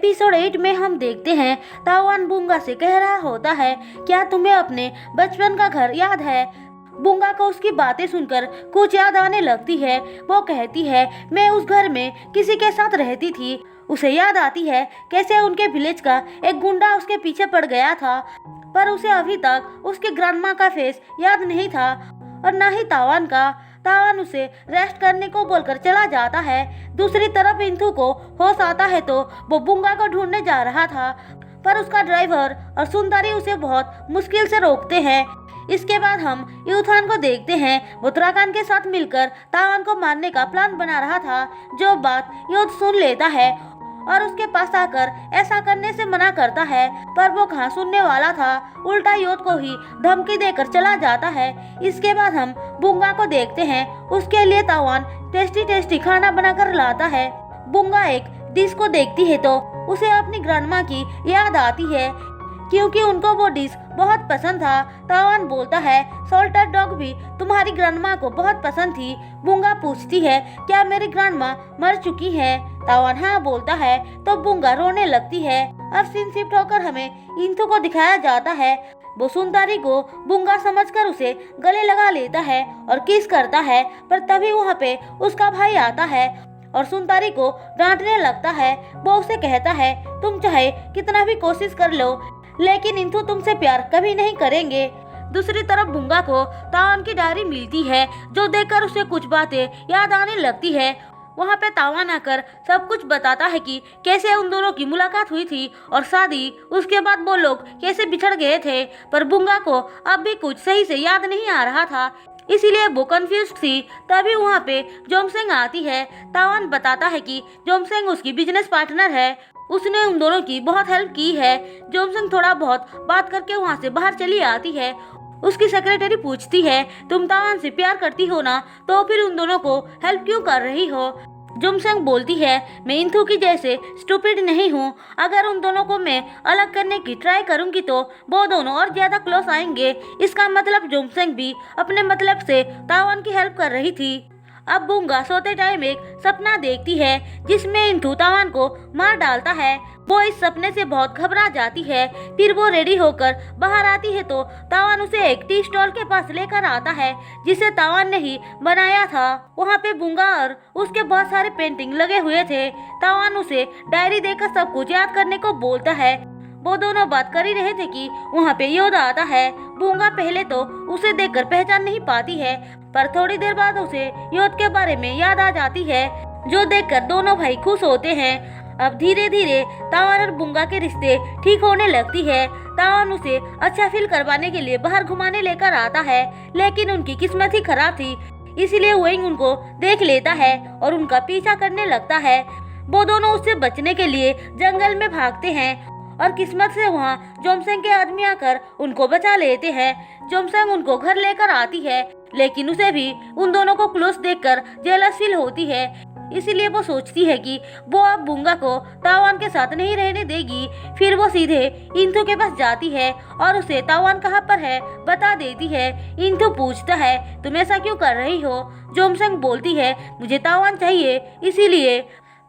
Episode 8 में हम देखते हैं तावान बुंगा से कह रहा होता है, क्या तुम्हें अपने बचपन का घर याद है। बुंगा को उसकी बातें सुनकर कुछ याद आने लगती है। वो कहती है, मैं उस घर में किसी के साथ रहती थी। उसे याद आती है कैसे उनके विलेज का एक गुंडा उसके पीछे पड़ गया था, पर उसे अभी तक उसके ग्रैंडमा का फेस याद नहीं था और न ही तावान का। तावान उसे रेस्ट करने को बोलकर चला जाता है। दूसरी तरफ इंथु को होश आता है तो वो बुंगा को ढूंढने जा रहा था, पर उसका ड्राइवर और सुंदरी उसे बहुत मुश्किल से रोकते हैं। इसके बाद हम यूथान को देखते हैं। वो त्राकान के साथ मिलकर तावान को मारने का प्लान बना रहा था, जो बात योद सुन लेता है और उसके पास आकर ऐसा करने से मना करता है, पर वो कहाँ सुनने वाला था, उल्टा योद को ही धमकी देकर चला जाता है। इसके बाद हम बुंगा को देखते हैं। उसके लिए तावान टेस्टी टेस्टी खाना बनाकर लाता है। बुंगा एक डिश को देखती है तो उसे अपनी ग्रैंडमा की याद आती है, क्योंकि उनको वो डिश बहुत पसंद था। तावान बोलता है, सॉल्टेड डॉग भी तुम्हारी ग्रैंडमा को बहुत पसंद थी। बुंगा पूछती है, क्या मेरी ग्रैंडमा मर चुकी है। तावान हाँ बोलता है तो बुंगा रोने लगती है। अब सीन शिफ्ट होकर हमें इंथु को दिखाया जाता है। वो सुंदरी को बुंगा समझकर उसे गले लगा लेता है और किस करता है, पर तभी वहाँ पे उसका भाई आता है और सुंदरी को डांटने लगता है। वो उसे कहता है, तुम चाहे कितना भी कोशिश कर लो, लेकिन इंथु तुमसे प्यार कभी नहीं करेंगे। दूसरी तरफ बुंगा को तावान की डायरी मिलती है, जो देखकर उसे कुछ बातें याद आने लगती है। वहाँ पे तावान आकर सब कुछ बताता है कि कैसे उन दोनों की मुलाकात हुई थी और शादी, उसके बाद वो लोग कैसे बिछड़ गए थे, पर बुंगा को अब भी कुछ सही से याद नहीं आ रहा था, इसीलिए वो कंफ्यूज थी। तभी वहाँ पे जोमसेंग आती है। तावान बताता है कि जोमसेंग उसकी बिजनेस पार्टनर है, उसने उन दोनों की बहुत हेल्प की है। जोमसेंग थोड़ा बहुत बात करके वहाँ से बाहर चली आती है। उसकी सेक्रेटरी पूछती है, तुम तावान से प्यार करती हो ना, तो फिर उन दोनों को हेल्प क्यों कर रही हो। जोमसेंग बोलती है, मैं इंथु की जैसे स्टूपिड नहीं हूँ। अगर उन दोनों को मैं अलग करने की ट्राई करूँगी तो वो दोनों और ज्यादा क्लोज आएंगे। इसका मतलब जोमसेंग भी अपने मतलब से तावान की हेल्प कर रही थी। अब बुंगा सोते टाइम एक सपना देखती है, जिसमें इंथु तावान को मार डालता है। वो इस सपने से बहुत घबरा जाती है। फिर वो रेडी होकर बाहर आती है तो तावान उसे एक टी स्टॉल के पास लेकर आता है, जिसे तावान ने ही बनाया था। वहाँ पे बुंगा और उसके बहुत सारे पेंटिंग लगे हुए थे। तावान उसे डायरी देकर सब कुछ याद करने को बोलता है। वो दोनों बात कर ही रहे थे कि वहाँ पे योद आता है। बुंगा पहले तो उसे देखकर पहचान नहीं पाती है, पर थोड़ी देर बाद उसे योद के बारे में याद आ जाती है, जो देखकर दोनों भाई खुश होते हैं। अब धीरे धीरे तावान और बुंगा के रिश्ते ठीक होने लगती है। तावान उसे अच्छा फील करवाने के लिए बाहर घुमाने लेकर आता है, लेकिन उनकी किस्मत ही खराब थी, इसीलिए वेइंग उनको देख लेता है और उनका पीछा करने लगता है। वो दोनों उससे बचने के लिए जंगल में भागते हैं और किस्मत से वहाँ जोमसेंग के आदमी आकर उनको बचा लेते हैं। जोमसेंग उनको घर लेकर आती है, लेकिन उसे भी उन दोनों को क्लोज देखकर जेलस फील होती है, इसीलिए वो सोचती है कि वो अब बुंगा को तावान के साथ नहीं रहने देगी। फिर वो सीधे इंथु के पास जाती है और उसे तावान कहाँ पर है बता देती है। इंथु पूछता है, तुम ऐसा क्यों कर रही हो। जोमसेंग बोलती है, मुझे तावान चाहिए इसीलिए,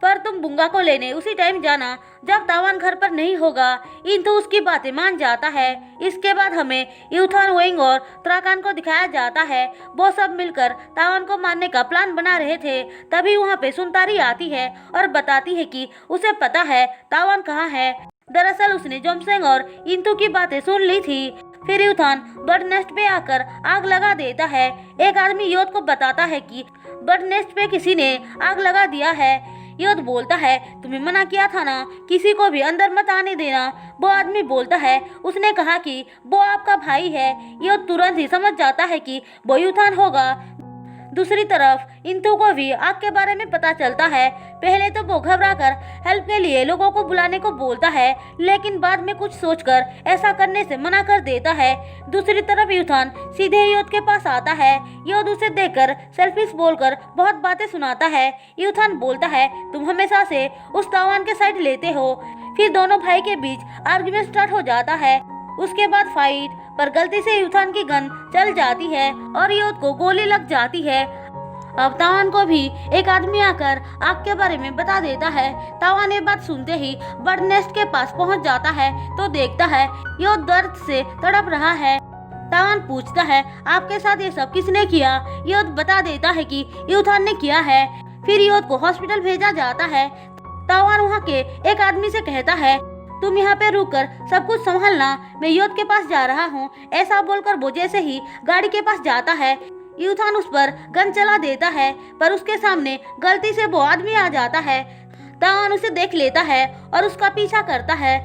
पर तुम बुंगा को लेने उसी टाइम जाना जब तावान घर पर नहीं होगा। इंथु उसकी बातें मान जाता है। इसके बाद हमें यूथान, वेइंग और त्राकान को दिखाया जाता है। वो सब मिलकर तावान को मारने का प्लान बना रहे थे। तभी वहाँ पे सुंदरी आती है और बताती है कि उसे पता है तावान कहाँ है। दरअसल उसने जोमसेंग और इंथु की बातें सुन ली थी। फिर यूथान बर्ड नेस्ट पे आकर आग लगा देता है। एक आदमी योद को बताता है कि बर्ड नेस्ट पे किसी ने आग लगा दिया है। योद बोलता है, तुम्हें मना किया था ना, किसी को भी अंदर मत आने देना। वो आदमी बोलता है, उसने कहा कि वो आपका भाई है। योद तुरंत ही समझ जाता है कि वो यूथान होगा। दूसरी तरफ इंथु को भी आग के बारे में पता चलता है। पहले तो वो घबराकर हेल्प के लिए लोगों को बुलाने को बोलता है, लेकिन बाद में कुछ सोचकर ऐसा करने से मना कर देता है। दूसरी तरफ यूथान सीधे योद के पास आता है। योद उसे देखकर सेल्फिश बोलकर बहुत बातें सुनाता है। यूथान बोलता है, तुम हमेशा से उस तावान के साइड लेते हो। फिर दोनों भाई के बीच आर्ग्यूमेंट स्टार्ट हो जाता है। उसके बाद फाइट, पर गलती से यूथान की गन चल जाती है और योद को गोली लग जाती है। अब तावान को भी एक आदमी आकर आग के बारे में बता देता है। तावान ये बात सुनते ही बर्ड नेस्ट के पास पहुंच जाता है तो देखता है यो दर्द से तड़प रहा है। तावान पूछता है आपके साथ ये सब किसने किया। योद बता देता है कि यूथान ने किया है। फिर योद को हॉस्पिटल भेजा जाता है। तावान वहाँ के एक आदमी से कहता है तुम यहाँ पे रुककर सब कुछ संभालना, मैं योद के पास जा रहा हूँ। ऐसा बोलकर वो जैसे ही गाड़ी के पास जाता है यूथान उस पर गन चला देता है, पर उसके सामने गलती से वो आदमी आ जाता है। तावान उसे देख लेता है और उसका पीछा करता है।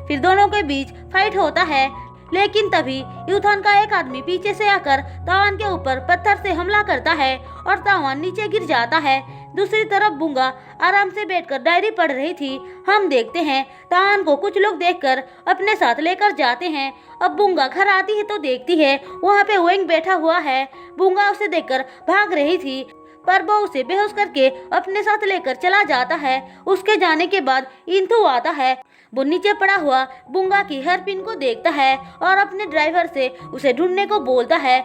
फिर दोनों के बीच फाइट होता है, लेकिन तभी यूथान का एक आदमी पीछे से आकर तावान के ऊपर पत्थर से हमला करता है और तावान नीचे गिर जाता है। दूसरी तरफ बुंगा आराम से बैठकर डायरी पढ़ रही थी। हम देखते हैं तावान को कुछ लोग देखकर अपने साथ लेकर जाते हैं। अब बुंगा घर आती है तो देखती है वहाँ पे ओएंग बैठा हुआ है। बुंगा उसे देखकर भाग रही थी, पर वो उसे बेहोश करके अपने साथ लेकर चला जाता है। उसके जाने के बाद इंथु आता है। वो नीचे पड़ा हुआ बुंगा की हेयर पिन को देखता है और अपने ड्राइवर से उसे ढूंढने को बोलता है।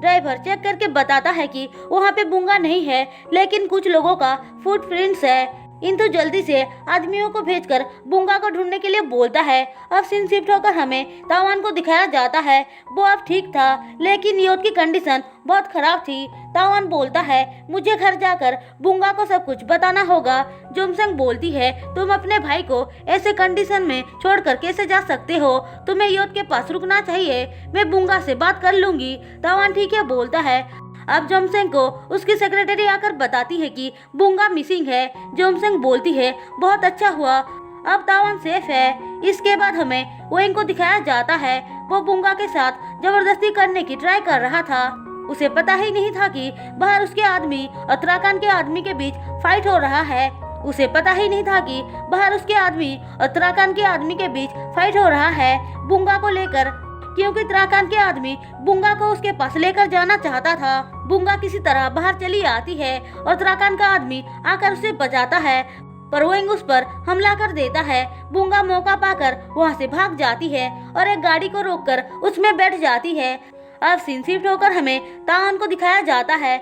ड्राइवर चेक करके बताता है कि वहाँ पे बुंगा नहीं है, लेकिन कुछ लोगों का फुटप्रिंट्स है। इंतु जल्दी से आदमियों को भेजकर बुंगा को ढूंढने के लिए बोलता है। अब सीन शिफ्ट होकर हमें तावान को दिखाया जाता है। वो अब ठीक था, लेकिन योद की कंडीशन बहुत खराब थी। तावान बोलता है मुझे घर जाकर बुंगा को सब कुछ बताना होगा। जोमसंग बोलती है तुम अपने भाई को ऐसे कंडीशन में छोड़कर कैसे जा सकते हो, तुम्हें योद के पास रुकना चाहिए, मैं बुंगा से बात कर लूंगी। तावान ठीक है बोलता है। अब जोमसंग को उसकी सेक्रेटरी आकर बताती है कि बुंगा मिसिंग है। जोमसंग बोलती है बहुत अच्छा हुआ, अब तावान सेफ है। इसके बाद हमें ओएंग को दिखाया जाता है। वो बुंगा के साथ जबरदस्ती करने की ट्राई कर रहा था। उसे पता ही नहीं था कि बाहर उसके आदमी और त्राकान के आदमी के बीच फाइट हो रहा है। उसे पता ही नहीं था कि बाहर उसके आदमी और त्राकान के आदमी के बीच फाइट हो रहा है बुंगा को लेकर, क्योंकि त्राकान के आदमी बुंगा को उसके पास लेकर जाना चाहता था। बुंगा किसी तरह बाहर चली आती है और त्राकान का आदमी आकर उसे बचाता है, पर ओएंग उस पर हमला कर देता है। बुंगा मौका पाकर वहां से भाग जाती है और एक गाड़ी को रोककर उसमें बैठ जाती है। अब सीन शिफ्ट होकर हमें तावान को दिखाया जाता है।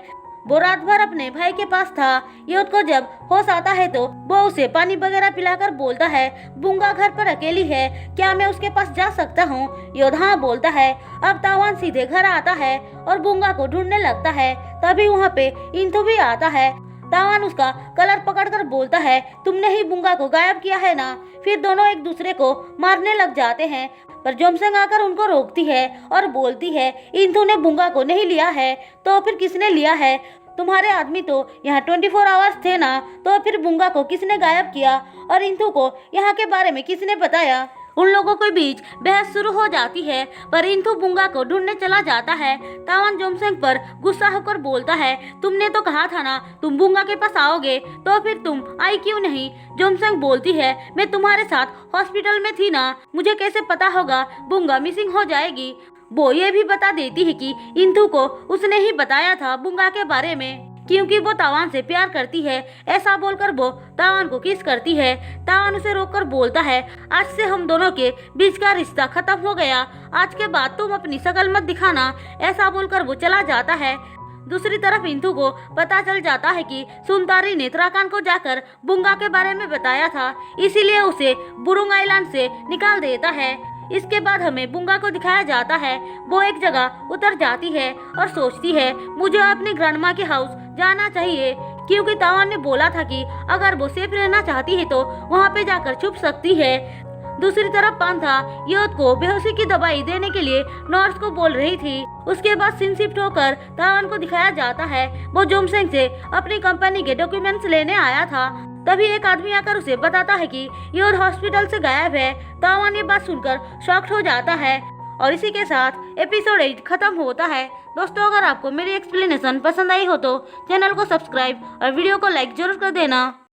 वो रात भर अपने भाई के पास था। योद को जब होश आता है तो वो उसे पानी वगैरह पिलाकर बोलता है बुंगा घर पर अकेली है, क्या मैं उसके पास जा सकता हूँ। योद हाँ बोलता है। अब तावान सीधे घर आता है और बुंगा को ढूंढने लगता है। तभी वहाँ पे इंथु भी आता है। तावान उसका कलर पकड़कर बोलता है तुमने ही बुंगा को गायब किया है ना। फिर दोनों एक दूसरे को मारने लग जाते हैं, पर जोमसंग आकर उनको रोकती है और बोलती है इंथु ने बुंगा को नहीं लिया है तो फिर किसने लिया है। तुम्हारे आदमी तो यहाँ 24 आवर्स थे ना, तो फिर बुंगा को किसने गायब किया और इंथु को यहाँ के बारे में किसने बताया। उन लोगों के बीच बहस शुरू हो जाती है, पर इंथु बुंगा को ढूंढने चला जाता है। तावान जोमसंग पर गुस्सा होकर बोलता है तुमने तो कहा था ना तुम बुंगा के पास आओगे, तो फिर तुम आई क्यों नहीं। जोमसंग बोलती है मैं तुम्हारे साथ हॉस्पिटल में थी ना, मुझे कैसे पता होगा बुंगा मिसिंग हो जाएगी। वो ये भी बता देती है कि इंथु को उसने ही बताया था बुंगा के बारे में, क्योंकि वो तावान से प्यार करती है। ऐसा बोलकर वो तावान को किस करती है। तावान उसे रोककर बोलता है आज से हम दोनों के बीच का रिश्ता खत्म हो गया, आज के बाद तुम अपनी शकल मत दिखाना। ऐसा बोलकर वो चला जाता है। दूसरी तरफ इंथु को पता चल जाता है कि सुनतारी ने त्राकान को जाकर बुंगा के बारे में बताया था, इसीलिए उसे बुरुंग आइलैंड से निकाल देता है। इसके बाद हमें बुंगा को दिखाया जाता है। वो एक जगह उतर जाती है और सोचती है मुझे अपनी ग्रैंडमा के हाउस जाना चाहिए, क्योंकि तावान ने बोला था कि अगर वो सेफ रहना चाहती है तो वहाँ पे जाकर छुप सकती है। दूसरी तरफ पांथा योद को बेहोशी की दवाई देने के लिए नर्स को बोल रही थी। उसके बाद सीन शिफ्ट होकर तावान को दिखाया जाता है। वो जोमसंग से अपनी कंपनी के डॉक्यूमेंट्स लेने आया था। तभी एक आदमी आकर उसे बताता है कि योद हॉस्पिटल से गायब है। तावान ये बात सुनकर शॉक्ड हो जाता है और इसी के साथ एपिसोड 8 खत्म होता है। दोस्तों अगर आपको मेरी एक्सप्लेनेशन पसंद आई हो तो चैनल को सब्सक्राइब और वीडियो को लाइक जरूर कर देना।